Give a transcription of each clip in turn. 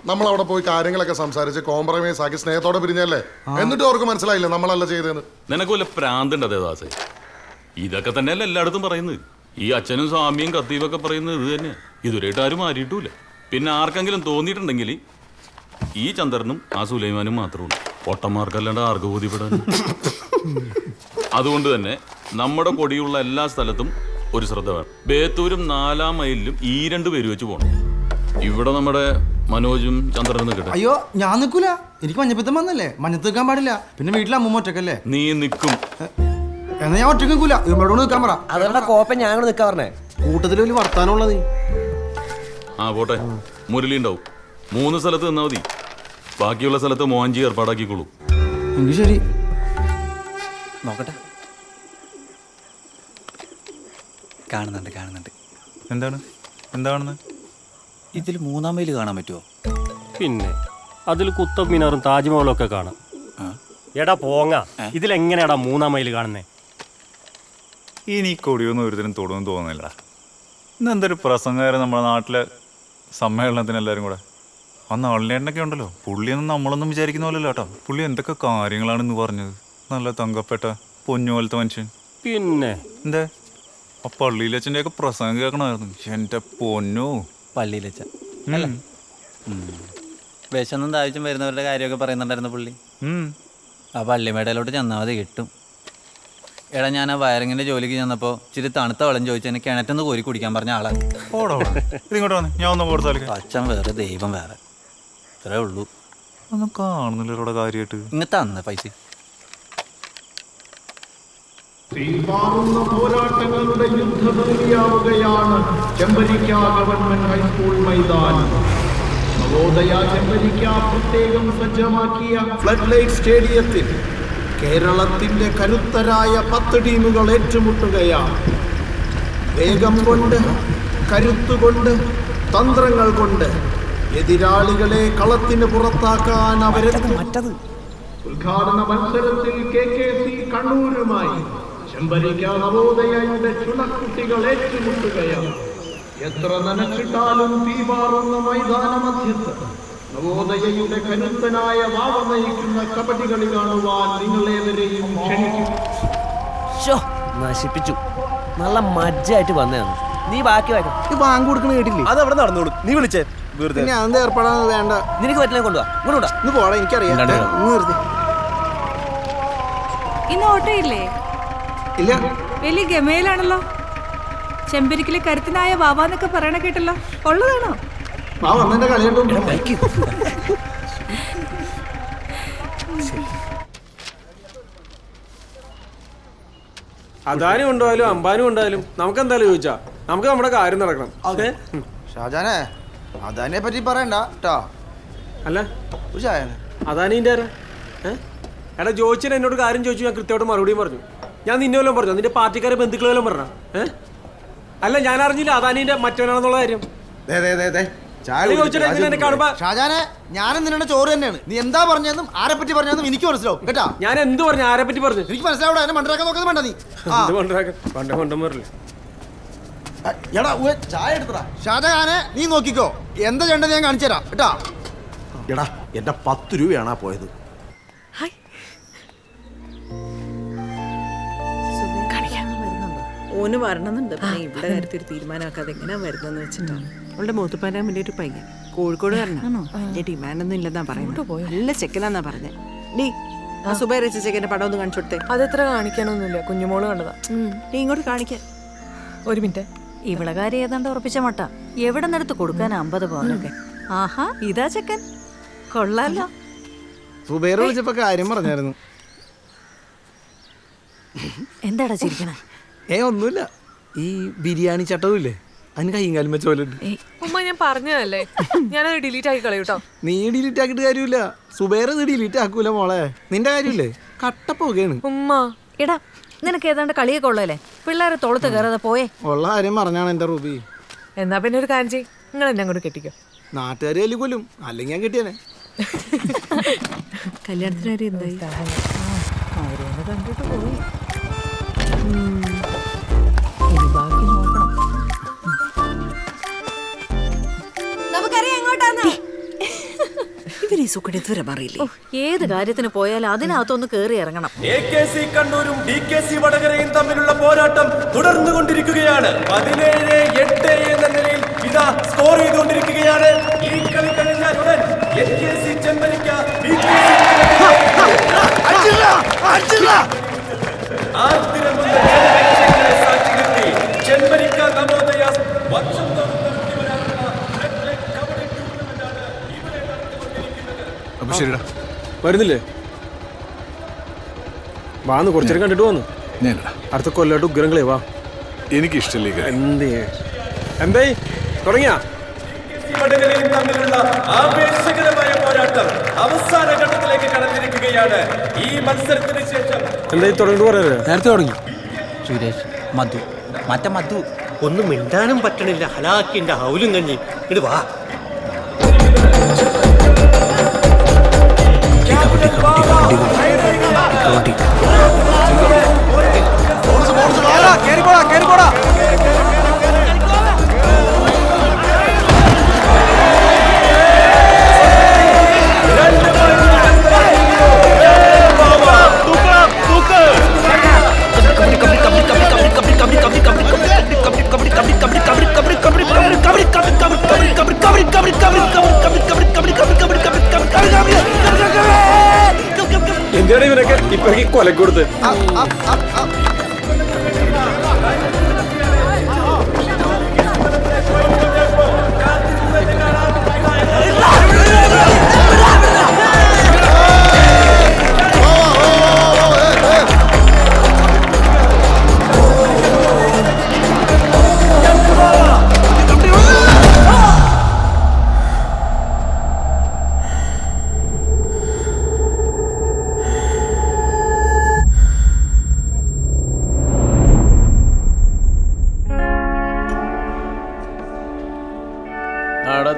നമ്മൾ അവിടെ പോയി കാര്യങ്ങളൊക്കെ സംസാരിച്ച് കോംപ്രമൈസ് ആക്കി സ്നേഹത്തോടെ പിരിഞ്ഞല്ലേ? എന്നിട്ട് അവർക്ക് മനസ്സിലായില്ല നമ്മളല്ല ചെയ്തതെന്ന്. നിനക്ക് വല്ല പ്രാന്തുണ്ട് ദേവദാസേ? ഇതൊക്കെ തന്നെയല്ല എല്ലായിടത്തും പറയുന്നത്. ഈ അച്ഛനും സ്വാമിയും കത്തീവൊക്കെ പറയുന്നത് ഇത് തന്നെ. ഇതുവരെയായിട്ട് ആരും മാറിയിട്ടില്ല. പിന്നെ ആർക്കെങ്കിലും തോന്നിയിട്ടുണ്ടെങ്കിൽ ഈ ചന്ദ്രനും ആ സുലൈമാനും മാത്രമേ ഉള്ളൂ. പൊട്ടന്മാർക്കല്ലാണ്ട് ആർക്ക് ബോധ്യപ്പെടാൻ. അതുകൊണ്ട് തന്നെ നമ്മുടെ കൊടിയുള്ള എല്ലാ സ്ഥലത്തും ഒരു ശ്രദ്ധ വേണം. ബേത്തൂരും 4 മൈലിലും ഈ 2 പേര് വെച്ച് പോകണം. ഇവിടെ നമ്മുടെ മനോജും ചന്ദ്രനും നിൽക്കട്ടെ. അയ്യോ ഞാൻ നിൽക്കൂല, എനിക്ക് മഞ്ഞപ്പിത്തം വന്നല്ലേ, മഞ്ഞത്ത് നിൽക്കാൻ പാടില്ല. പിന്നെ വീട്ടിൽ അമ്മൂമ്മ ഒറ്റക്കല്ലേ. നീ നിൽക്കും. എന്നാ ഞാൻ ഒറ്റക്ക് നിൽക്കൂല, ഇവരോട് നിൽക്കാൻ പറ. അതുകൊണ്ടാ കോപ്പൻ ഞാൻ നിൽക്കാൻ പറഞ്ഞേ. കൂട്ടത്തിൽ വലിയ വർത്താനമുള്ളത്. ആ പോട്ടെ, മുരളി ഉണ്ടാവും. 3 സ്ഥലത്ത് നിന്നാ മതി. ബാക്കിയുള്ള സ്ഥലത്ത് മോഹൻജി ഏർപ്പാടാക്കിക്കോളൂ. എങ്കിൽ ശരി. നോക്കട്ടെ. കാണുന്നുണ്ട്. എന്താണ് ഇതിൽ 3-ാം മൈൽ കാണാൻ പറ്റുമോ? പിന്നെ അതിൽ കുത്തബ് മിനാറും താജ്മഹലും ഒക്കെ കാണാം. എടാ പോങ്ങ, ഇതിലെങ്ങനെയാടാ 3-ാം മൈൽ കാണുന്നേ? ഇനി കൊടിയൊന്നും ഒരുത്തരും തൊടുമെന്ന് തോന്നുന്നില്ല. ഇന്നെന്തൊരു പ്രസംഗമായിരുന്നു നമ്മുടെ നാട്ടിലെ സമ്മേളനത്തിന് എല്ലാവരും കൂടെ. ആ നളിനേട്ടനൊക്കെ ഉണ്ടല്ലോ, പുള്ളിയൊന്നും നമ്മളൊന്നും വിചാരിക്കുന്ന പോലല്ലോ കേട്ടോ. പുള്ളി എന്തൊക്കെ കാര്യങ്ങളാണെന്ന് പറഞ്ഞത്. നല്ല തങ്കപ്പെട്ട പൊന്നു പോലത്തെ മനുഷ്യൻ. പിന്നെ എന്താ ആ പള്ളിയിലച്ഛൻ്റെ ഒക്കെ പ്രസംഗം കേൾക്കണമായിരുന്നു. എൻ്റെ പൊന്നോ. പള്ളിയിലച്ച വിശന്നും താഴ്ചയും വരുന്നവരുടെ കാര്യമൊക്കെ പറയുന്നുണ്ടായിരുന്നു പുള്ളി. ആ പള്ളിമേടയിലോട്ട് ചെന്നാൽ മതി കിട്ടും. എടാ ഞാൻ ആ വയറിങ്ങിൻ്റെ ജോലിക്ക് ചെന്നപ്പോൾ ഇച്ചിരി തണുത്ത വെള്ളം ചോദിച്ചു എന്നെ കിണറ്റെന്ന് കോരി കുടിക്കാൻ പറഞ്ഞ ആളാണ്. ഇതിങ്ങോട്ട് വന്ന് ഞാൻ ഒന്ന് കൊടുത്താൽ അച്ഛൻ വേറെ ദൈവം വേറെ, ഇത്രേ ഉള്ളൂ. ഒന്നും കാണുന്നില്ല ഇവിടെ കാര്യമായിട്ട്. ഇങ്ങ് തന്ന പൈസ. തീപാറുന്ന പോരാട്ടങ്ങളുടെ യുദ്ധഭൂമിയാവുകയാണ് ചെമ്പരിക്ക ഗവൺമെന്റ് ഹൈസ്കൂൾ മൈതാനം. നവോദയ ചെമ്പരിക്ക പ്രത്യേകം സജ്ജമാക്കിയ ഫ്ലഡ് ലൈറ്റ് സ്റ്റേഡിയത്തിൽ കേരളത്തിന്റെ കരുത്തരായ 10 ടീമുകൾ ഏറ്റുമുട്ടുകയാണ്. വേഗം കൊണ്ട്, കരുത്തുകൊണ്ട്, തന്ത്രങ്ങൾ കൊണ്ട് എതിരാളികളെ കളത്തിന് പുറത്താക്കാൻ അവരെത്തും. ഉദ്ഘാടന മത്സരത്തിൽ KKC കണ്ണൂരുമായി ചെമ്പരിക്ക നവോദയയുടെ ചുണക്കുട്ടികൾ ഏറ്റുമുട്ടുകയാണ്. എത്ര നനച്ചിട്ടാലും തീപാറുന്ന മൈതാന മധ്യത്ത് നവോദയയുടെ കരുത്തനായ വാവ നയിക്കുന്ന കബഡി കാണുവാൻ നിങ്ങളേവരെയും ക്ഷണിക്കും. നശിപ്പിച്ചു. നല്ല മജ്ജായിട്ട് വന്നതാണ്. നീ ബാക്കി വായിക്കാം. ബാങ്ക് കൊടുക്കണ കേട്ടില്ലേ? അത് അവിടെ നടന്നോളൂ. നീ വിളിച്ചേ വെറുതെ. പിന്നെ അതെന്താ ഏർപ്പാടാന്ന് വേണ്ട. നിനക്ക് പറ്റില്ല കൊണ്ടുവാ. ഇങ്ങോട്ടാ ഇന്ന് പോടാ, എനിക്കറിയാം. ഇന്ന് ഓട്ടോ ഇല്ലേ? ഇല്ല. വലിയ ഗമയിലാണല്ലോ. ചെമ്പരിക്കിലെ കരുത്തനായ ബാബാന്നൊക്കെ പറയണ കേട്ടല്ലോ. ഉള്ളതാണോ? വന്നെ കളി കണ്ടു. അദാനും ഉണ്ടായാലും അംബാനും ഉണ്ടായാലും നമുക്ക് എന്തായാലും ചോദിച്ചാ നമുക്ക് നമ്മുടെ കാര്യം നടക്കണം. ഷാജാനെ അദാനെ പറ്റി പറയണ്ട കേട്ടോ. അല്ല ഷാജാനെ അദാനിന്റെ ആരാ? എടാ ജോയിച്ചിന് എന്നോട് കാര്യം ചോദിച്ചു, ഞാൻ കൃത്യമായിട്ട് മറുപടിയും പറഞ്ഞു. ഞാൻ നിന്നെ വല്ലതും പറഞ്ഞു, നിന്റെ പാർട്ടിക്കാരെ ബന്ധുക്കളെ വല്ലതും പറഞ്ഞ? അല്ല ഞാൻ അറിഞ്ഞില്ല അദാനിന്റെ മറ്റവനാണെന്നുള്ള കാര്യം. ഷാജാനെ ഞാനും നിന്നെ ചോറ് തന്നെയാണ്. നീ എന്താ പറഞ്ഞതെന്നും ആരെ പറ്റി പറഞ്ഞതെന്നും എനിക്ക് മനസ്സിലാവും കേട്ടാ. ഞാൻ എന്ത് പറഞ്ഞു, ആരെ പറ്റി പറഞ്ഞു എനിക്ക് മനസ്സിലാവൂടാ. എന്നെ മണ്ടരാക്കാൻ നോക്കുന്നത് വേണ്ട നീ. ഷാജഹാനെ നീ നോക്കിക്കോ, എന്താ ചെയ്യേണ്ടത് ഞാൻ കാണിച്ചു തരാം കേട്ടാ. എടാ എന്റെ 10 രൂപയാണ് പോയത്. ഓന് വരണമെന്നുണ്ട്. പിന്നെ ഇവിടെ കാര്യത്തിൽ ഒരു തീരുമാനമാക്കാതെ എങ്ങനെയാ വരുന്നതെന്ന് വെച്ചിട്ടാണ്. അവളുടെ മൂത്തുപ്പാൻ്റെ വേണ്ടി ഒരു പയ്യൻ കോഴിക്കോട് കാരണോ വലിയ ഡിമാൻഡൊന്നും ഇല്ലെന്നാ പറയുന്നത്. നല്ല ചെക്കനാന്നാ പറഞ്ഞത്. നീ ആ സുബൈർ വെച്ച ചെക്കൻ്റെ പടം ഒന്ന് കാണിച്ചു കൊടുത്തേ. അതെത്ര കാണിക്കാനൊന്നുമില്ല, കുഞ്ഞുമോള് കണ്ടതാ. നീ ഇങ്ങോട്ട് കാണിക്കാൻ. ഒരു മിനിറ്റ്. ഇവളെ കാര്യം ഏതാണ്ട് ഉറപ്പിച്ച മട്ട. എവിടെ നിന്നെടുത്ത് കൊടുക്കാൻ 50 പവനൊക്കെ. ആഹാ ഇതാ ചെക്കൻ, കൊള്ളാലോ. സുബൈർ വിളിച്ചപ്പോ കാര്യം പറഞ്ഞായിരുന്നു. എന്താടാ ചിരിക്കണേ? ഒന്നുമില്ല. ഈ ബിരിയാണി ചട്ടവും ഇല്ലേ, അതിന് കയ്യും കാലും വെച്ച പോലെ ഉണ്ട്. ഉമ്മ ഞാൻ പറഞ്ഞതല്ലേ, ഞാനത് ഡിലീറ്റ് ആക്കി കളയൂട്ടോ. നീ ഡിലീറ്റ് ആക്കിയിട്ട് കാര്യമില്ല. സുബൈർ ഇത് ഡിലീറ്റ് ആക്കൂല മോളെ. നിന്റെ കാര്യമില്ലേ കട്ടപ്പോകയാണ്. ഉമ്മ എടാ നിനക്ക് ഏതാണ്ട് കളിയൊക്കെ ഉള്ളതല്ലേ, പിള്ളേരെ തോളത്ത് കയറാതെ പോയേ. ഉള്ള കാര്യം പറഞ്ഞാണ് എന്റെ റൂബി. എന്നാ പിന്നെ ഒരു കാര്യം ചെയ്യ്, നിങ്ങൾ എന്നെ അങ്ങോട്ട് കെട്ടിക്കോ. നാട്ടുകാർ വലിയ കൊല്ലും, അല്ലെങ്കിൽ ഞാൻ കെട്ടിയാനെ. കല്യാണത്തിന് കാര്യം എന്തായി? അവരൊന്ന് കണ്ടിട്ട് പോയി. ഇനി ബാക്കി നോക്കണം. നമുക്കറിയാം എങ്ങോട്ടാന്ന്. സുഖം ഇതുവരെ മാറിയില്ലേ? ഏത് കാര്യത്തിന് പോയാലും അതിനകത്തൊന്ന് കേറി ഇറങ്ങണം. AKC കണ്ണൂരും DKC വടകരയും തമ്മിലുള്ള പോരാട്ടം തുടർന്നുകൊണ്ടിരിക്കുകയാണ്. 17-8 എന്ന നിലയിൽ ഇതാ സ്കോർ ചെയ്തുകൊണ്ടിരിക്കുകയാണ്. ഈ കളി കഴിഞ്ഞാൽ ഉടൻ AKC ചെമ്പരിക്ക ചെമ്പരിക്ക നവോദയ വർഷം വരുന്നില്ലേ? വാന്ന് കുറച്ചേരം കണ്ടിട്ട് വന്നു. അടുത്ത കൊല്ലാട്ട് ഉഗ്രങ്ങളെ വാ. എനിക്ക് ഇഷ്ടമില്ല. എന്തായി തുടങ്ങിയ തമ്മിലുള്ള ആവേശകരമായ പോരാട്ടം അവസാന ഘട്ടത്തിലേക്ക് കടന്നിരിക്കുകയാണ്. ഈ മത്സരത്തിന് ശേഷം എന്തായി തുടങ്ങിട്ട് പറയാ? നേരത്തെ തുടങ്ങി. സുരേഷ്, മധു, മറ്റേ മധു ഒന്നും മിണ്ടാനും പറ്റണില്ല. ഹലാക്കിന്റെ ഹൗലും കഞ്ഞി ഇട് വാ. എന്തിനാണ് ഇവനൊക്കെ ഇപ്പൊ കൊലക്ക് കൊടുത്ത്?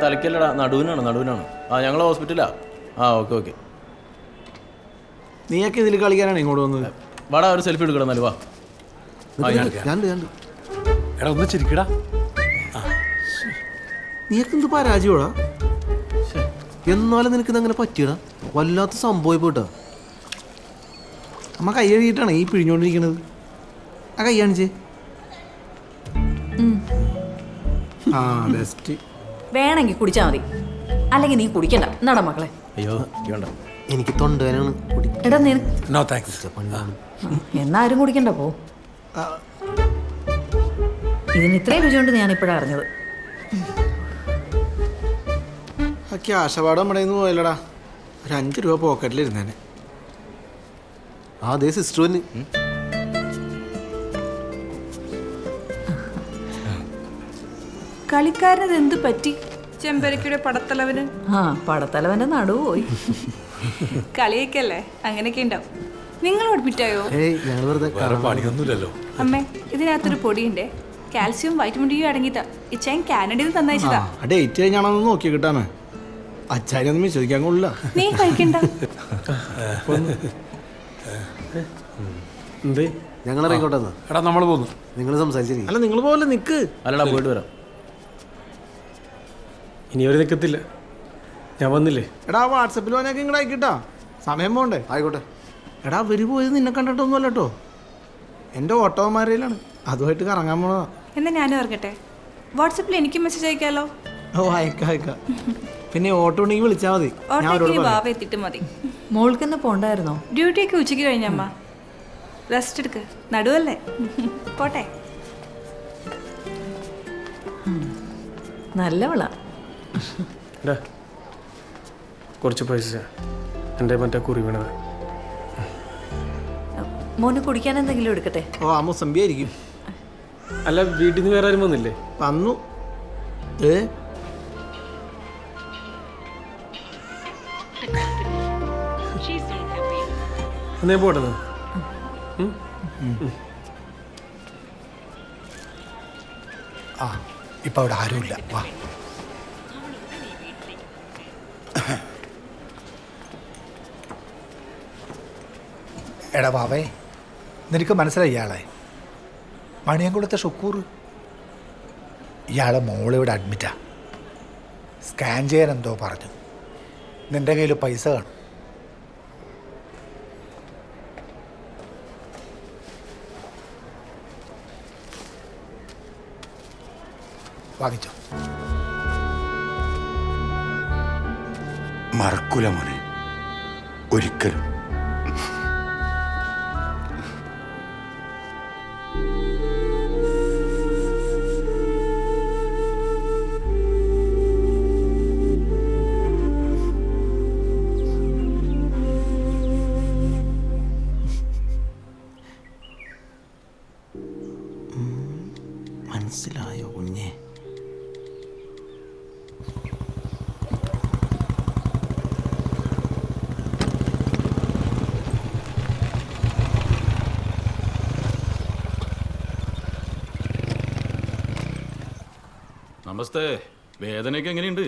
തലക്കല്ലടാ, നടുവിനാണ്. ഞങ്ങൾ ഹോസ്പിറ്റലാ. ഓക്കെ. നീയൊക്കെ ഇതിൽ കളിക്കാനാണ് ഇങ്ങോട്ട് വന്നത്? വാടാ, ഒരു സെൽഫി എടുക്കണം. എന്നാലും വാ. എടാ ഒന്ന് ചിരിക്കടാ. നീയൊക്കെ എന്ത് പരാജയടാ? എന്നാലും നിനക്കിത് അങ്ങനെ പറ്റിയടാ? വല്ലാത്ത സംഭവം പോയിട്ടാ. അമ്മ കൈ കഴുകിയിട്ടാണ് ഈ പിഴിഞ്ഞോണ്ടിരിക്കണത്. ആ കൈ കാണിച്ചേ. ബെസ്റ്റ്. വേണമെങ്കിൽ കുടിച്ചാൽ മതി, അല്ലെങ്കിൽ നീ കുടിക്കണ്ട. എന്നാടാ മക്കളെ. അയ്യോ വേണ്ട, എനിക്ക് തൊണ്ടവേനാണ്. എടാ നോ താങ്ക്സ്. എന്നാരും കുടിക്കണ്ട. പോ. ഇതിന് ഇത്രയും രുചിയുണ്ട് ഞാൻ ഇപ്പോഴാണ് അറിഞ്ഞത്. ആ ക്യാഷവാട് നമ്മുടെ നിന്ന് പോയല്ലടാ. ഒരു 5 രൂപ പോക്കറ്റിലിരുന്നേനെ. അതേ സിസ്റ്ററിന് കളിക്കാരനത് എന്ത് പറ്റി? ചെമ്പരക്കയുടെ പടത്തലവന് പടത്തലവന്റെ നടുവ് പോയി. കളിയൊക്കെയല്ലേ, അങ്ങനെയൊക്കെ ഉണ്ടാവും. നിങ്ങൾ അഡ്മിറ്റായോ? പണിയൊന്നുമില്ലല്ലോ അമ്മേ. ഇതിനകത്തൊരു പൊടിയുണ്ടേ, കാൽസ്യം വൈറ്റമിൻ ഡി അടങ്ങിയിട്ടാ. ഇച്ചാൻ കാനഡയിൽ നിന്ന് തന്നയച്ചതാ. ഡേറ്റ് കഴിഞ്ഞാണെന്ന് നോക്കി കിട്ടാമേ. അച്ചാരിയൊന്നും വിശ്വസിക്കാൻ കൊള്ളില്ല. നീ കഴിക്കണ്ട. എന്തേ ഞങ്ങളിറങ്ങിക്കോട്ടെ. എടാ നമ്മൾ പോന്നു. നിങ്ങൾ സംസാരിച്ചിരിക്കും. അല്ല നിങ്ങൾ പോലെ നിക്ക്. അല്ലടാ, പോയിട്ട് വരാം. ഇനി അവർ നിൽക്കത്തില്ല. ഞാൻ വന്നില്ലേ? എടാ വാട്സപ്പിൽ പോകാനൊക്കെ ഇങ്ങോട്ട് ആയിക്കിട്ടാ. സമയം പോണ്ടേ? ആയിക്കോട്ടെ. എടാ അവര് പോയത് നിന്നെ കണ്ടിട്ടൊന്നും അല്ല കേട്ടോ. എൻ്റെ ഓട്ടോമാരയിലാണ്, അതുമായിട്ട് കറങ്ങാൻ പോണതാ. എന്നാ ഞാനും ഇറങ്ങട്ടെ. വാട്സപ്പിൽ എനിക്ക് മെസ്സേജ് അയക്കാലോ? അയക്കാം. പിന്നെ ഓട്ടോ ഉണ്ടെങ്കിൽ വിളിച്ചാൽ മതി. ബാവ എത്തിട്ട് മതി. മോൾക്കെന്ന് പോണ്ടായിരുന്നോ? ഡ്യൂട്ടിയൊക്കെ ഉച്ചയ്ക്ക് കഴിഞ്ഞമ്മ. റെസ്റ്റ് എടുക്ക്, നടുവല്ലേ. പോട്ടെ. നല്ലവളാ. കുറച്ച് പൈസ എൻ്റെ മറ്റേ കുറി വീണത്. മോന് കുടിക്കാൻ എന്തെങ്കിലും എടുക്കട്ടെ? മുസമ്പി ആയിരിക്കും. അല്ല, വീട്ടിൽ നിന്ന് വേറെ ആരും വന്നില്ലേ? വന്നു. എന്നേ പോട്ടെ. ഇപ്പൊ അവിടെ ആരുമില്ല. വാ. എടാ വാവേ, നിനക്ക് മനസ്സിലായി ഇയാളെ? മണിയംകുളത്തെ ഷുക്കൂർ. ഇയാളെ മോളിവിടെ അഡ്മിറ്റാ. സ്കാൻ ചെയ്യാൻ എന്തോ പറഞ്ഞു. നിന്റെ കയ്യിൽ പൈസ കാണും. വാങ്ങിച്ചോ. മറക്കൂല മോനെ, ഒരിക്കലും. മനസ്സിലായോ കുഞ്ഞെ? നമസ്തേ. വേദനയൊക്കെ എങ്ങനെയുണ്ട്?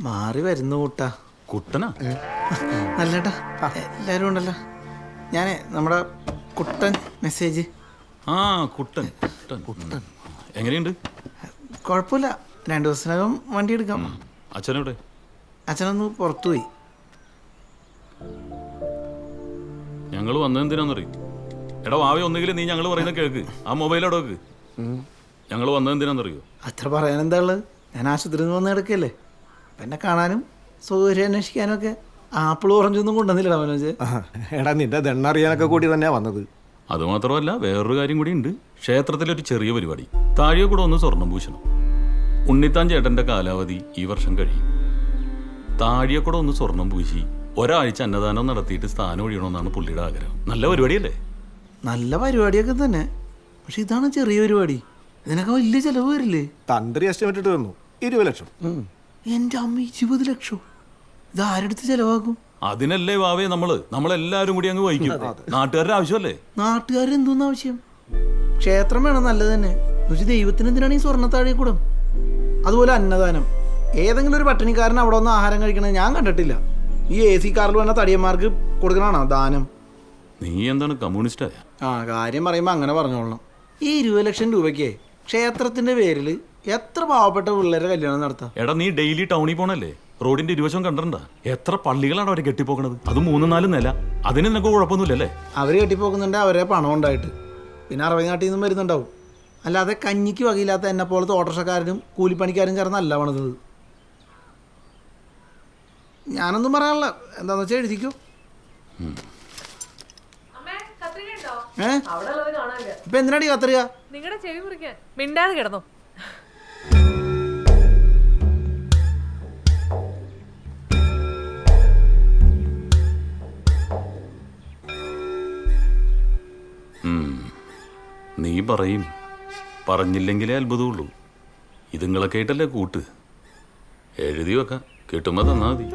മാറി വരുന്നു കൂട്ടാ. കുട്ടനാ? നല്ലട്ടാ, എല്ലാവരും ഉണ്ടല്ലോ. ഞാനേ നമ്മുടെ കുട്ടൻ മെസ്സേജ്. ആ, കുട്ടൻ കുട്ടൻ കുട്ടൻ എങ്ങനെയുണ്ട്? കുഴപ്പമില്ല, 2 ദിവസത്തിനകം വണ്ടി എടുക്കാം. അച്ഛനെവിടെ? അച്ഛനൊന്ന് പുറത്തുപോയി. ഞങ്ങൾ വന്നതെന്തിനാന്നറിയും? എടാ വാവി, ഒന്നുകിൽ നീ ഞങ്ങൾ പറയുന്ന കേൾക്ക്. ആ മൊബൈൽ അവിടെ വെക്ക്. ഞങ്ങൾ വന്നതെന്തിനാന്നറിയോ? അത്ര പറയാനെന്താ ഉള്ളത്? ഞാൻ ആശുപത്രിയിൽ നിന്ന് വന്ന് കിടക്കല്ലേ. അപ്പം എന്നെ കാണാനും സൗകര്യം അന്വേഷിക്കാനും ഒക്കെ ആപ്പിൾ ഓറഞ്ചൊന്നും കൊണ്ടുവന്നില്ലടാ മനോജ്. എടാ നിന്റെ ദണ്ണറിയാനൊക്കെ കൂടി തന്നെയാ വന്നത്. അതുമാത്രമല്ല, വേറൊരു കാര്യം കൂടി ഉണ്ട്. ക്ഷേത്രത്തിലൊരു ചെറിയ പരിപാടി. താഴെ കൂടെ ഒന്ന് സ്വർണം പൂശണം. ഉണ്ണിത്താൻ ചേട്ടന്റെ കാലാവധി ഈ വർഷം കഴിയും. താഴെ കൂടെ ഒന്ന് സ്വർണം പൂശി ഒരാഴ്ച അന്നദാനം നടത്തിയിട്ട് സ്ഥാനം ഒഴിയണമെന്നാണ് പുള്ളിയുടെ ആഗ്രഹം. നല്ല പരിപാടിയല്ലേ? നല്ല പരിപാടിയൊക്കെ തന്നെ, പക്ഷെ ഇതാണ് ചെറിയ പരിപാടി. ഇതിനൊക്കെ വലിയ ചെലവ് വരില്ലേ? തന്ത്രി എസ്റ്റിമേറ്റ് ഇട്ട് തന്നു 20 ലക്ഷം. എൻ്റെ അമ്മ 20 ലക്ഷം! ഇത് ആരെടുത്ത് ചെലവാക്കും? അതിനല്ലേ വാവേ നമ്മളെല്ലാരും കൂടി അങ്ങ് വഹിക്കും. നാട്ടുകാരുടെ ആവശ്യമല്ലേ? നാട്ടുകാരെന്തോന്ന് ആവശ്യം? ക്ഷേത്രം വേണം, നല്ലത് തന്നെ. എന്നുവെച്ച് ദൈവത്തിന് എന്തിനാണ് ഈ സ്വർണ്ണത്താഴെ കൂടം? അതുപോലെ അന്നദാനം. ഏതെങ്കിലും ഒരു പട്ടിണിക്കാരൻ അവിടെ വന്ന് ആഹാരം കഴിക്കണത് ഞാൻ കണ്ടിട്ടില്ല. ഈ AC കാറിൽ വന്ന തടിയന്മാർക്ക് കൊടുക്കണാണോ ദാനം? നീ എന്താണ് കമ്മ്യൂണിസ്റ്റായ? ആ, കാര്യം പറയുമ്പോൾ അങ്ങനെ പറഞ്ഞോളണം. ഈ 20 ലക്ഷം രൂപയ്ക്ക് ക്ഷേത്രത്തിന്റെ പേരിൽ എത്ര പാവപ്പെട്ട പിള്ളേരെ കല്യാണം നടത്താം? എടാ, നീ ഡെയിലി ടൗണിൽ പോണല്ലേ? റോഡിന്റെ ഇരുവശം കണ്ടിട്ടുണ്ട? എത്ര പള്ളികളാണ് അവരെ കെട്ടിപ്പോക്കണത്? അത് 3-4 നില. അതിന് നിനക്ക് കുഴപ്പമൊന്നുമില്ലല്ലേ? അവർ കെട്ടിപ്പോക്കുന്നുണ്ട് അവരെ പണം ഉണ്ടായിട്ട്. പിന്നെ അറബി നാട്ടിൽ നിന്നും വരുന്നുണ്ടാവും. അല്ലാതെ കഞ്ഞിക്ക് വകയില്ലാത്ത എന്നെ പോലത്തെ ഓട്ടോറിക്ഷക്കാരനും കൂലിപ്പണിക്കാരും ചേർന്നല്ല പണിതത്. ഞാനൊന്നും പറയാനുള്ള, എന്താന്ന് വെച്ചാൽ എഴുതിക്കോ. ഇപ്പൊ എന്തിനാടി കത്തറിയ? നിങ്ങളുടെ ചെവി മുറിക്കാൻ മിണ്ടാതെ കിടന്നു. നീ പറയും, പറഞ്ഞില്ലെങ്കിലേ അത്ഭുതമുള്ളൂ. ഇതുങ്ങളൊക്കെ ആയിട്ടല്ലേ കൂട്ട്. എഴുതി വെക്കാം, കിട്ടുമ്പോ തന്നാ മതി.